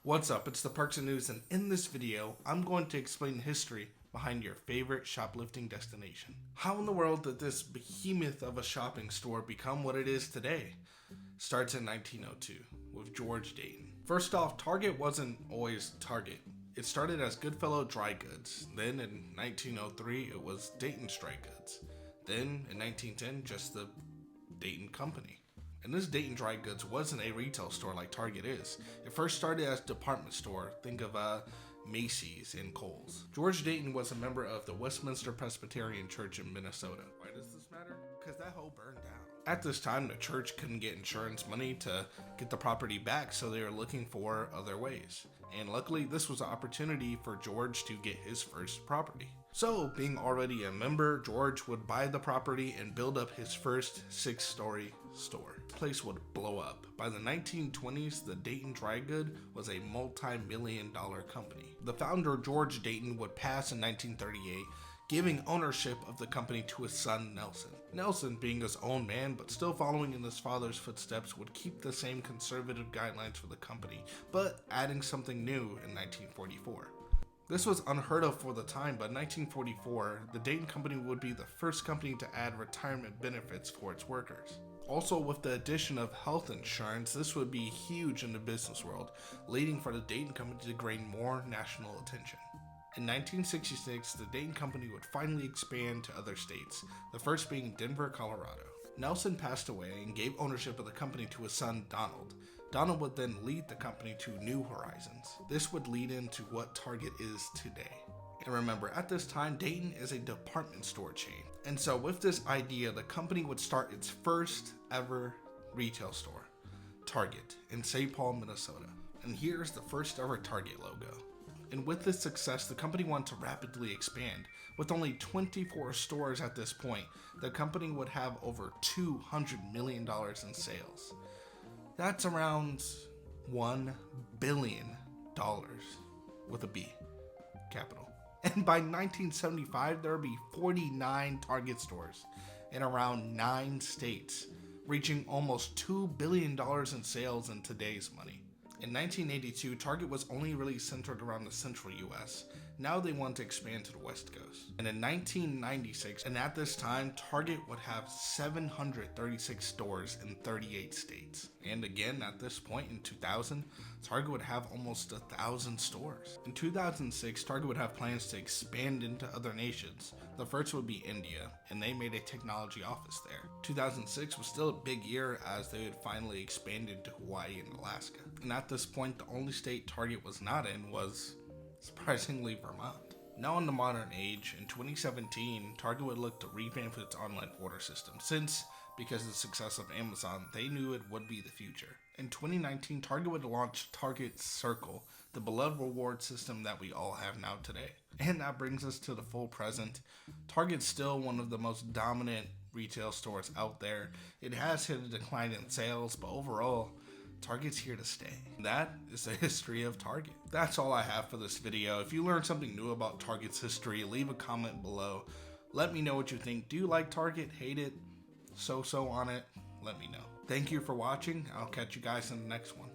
What's up, it's the Perks and News, and in this video, I'm going to explain the history behind your favorite shoplifting destination. How in the world did this behemoth of a shopping store become what it is today? Starts in 1902 with George Dayton. First off, Target wasn't always Target. It started as Goodfellow Dry Goods. Then in 1903, it was Dayton's Dry Goods. Then in 1910, just the Dayton Company. And this Dayton Dry Goods wasn't a retail store like Target is. It first started as a department store. Think of Macy's and Kohl's. George Dayton was a member of the Westminster Presbyterian Church in Minnesota. Why does this matter? Because that hoe burned down. At this time, the church couldn't get insurance money to get the property back, so they were looking for other ways. And luckily, this was an opportunity for George to get his first property. So, being already a member, George would buy the property and build up his first 6-story store. The place would blow up. By the 1920s, the Dayton Dry Good was a multi-million-dollar company. The founder, George Dayton, would pass in 1938, giving ownership of the company to his son, Nelson. Nelson, being his own man but still following in his father's footsteps, would keep the same conservative guidelines for the company, but adding something new in 1944. This was unheard of for the time, but in 1944, the Dayton Company would be the first company to add retirement benefits for its workers. Also, with the addition of health insurance, this would be huge in the business world, leading for the Dayton Company to gain more national attention. In 1966, the Dayton Company would finally expand to other states, the first being Denver, Colorado. Nelson passed away and gave ownership of the company to his son, Donald. Donald would then lead the company to new horizons. This would lead into what Target is today. And remember, at this time, Dayton is a department store chain. And so with this idea, the company would start its first ever retail store, Target, in St. Paul, Minnesota. And here's the first ever Target logo. And with this success, the company wanted to rapidly expand. With only 24 stores at this point, the company would have over $200 million in sales. That's around $1 billion with a B, capital. And by 1975, there would be 49 Target stores in around 9 states, reaching almost $2 billion in sales in today's money. In 1982, Target was only really centered around the central US. Now they want to expand to the West Coast. And in 1996, and at this time, Target would have 736 stores in 38 states. And again, at this point in 2000, Target would have almost 1,000 stores. In 2006, Target would have plans to expand into other nations. The first would be India, and they made a technology office there. 2006 was still a big year as they had finally expanded to Hawaii and Alaska. And at this point, the only state Target was not in was, surprisingly, Vermont. Now in the modern age, in 2017, Target would look to revamp its online order system since, because of the success of Amazon, they knew it would be the future. In 2019, Target would launch Target Circle, the beloved reward system that we all have now today. And that brings us to the full present. Target's still one of the most dominant retail stores out there. It has hit a decline in sales, but overall, Target's here to stay. That is the history of Target. That's all I have for this video. If you learned something new about Target's history, leave a comment below. Let me know what you think. Do you like Target? Hate it? So on it? Let me know. Thank you for watching. I'll catch you guys in the next one.